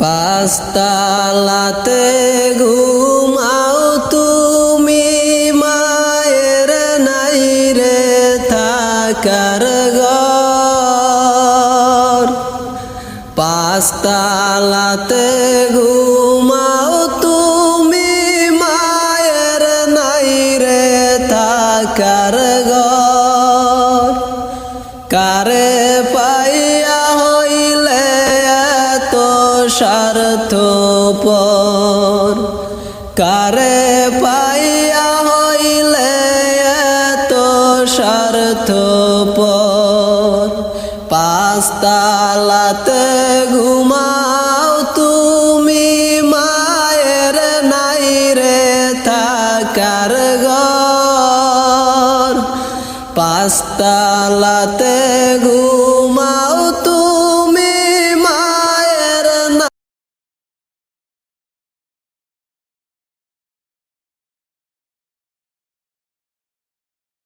পাঁচতলাতে ঘুমাও তুমি, মায়ের নাই রে থাকার ঘর। পাঁচতলাতে ঘুমাও তুমি, মায়ের নাই রে থাকার ঘর। কারে পাইয়া হইলে এত স্বার্থপর, কারে পাইয়া হইলে এত স্বার্থপর। পাঁচতলাতে ঘুমাও তুমি, মায়ের নাই রে থাকার ঘর। পাঁচতলাতে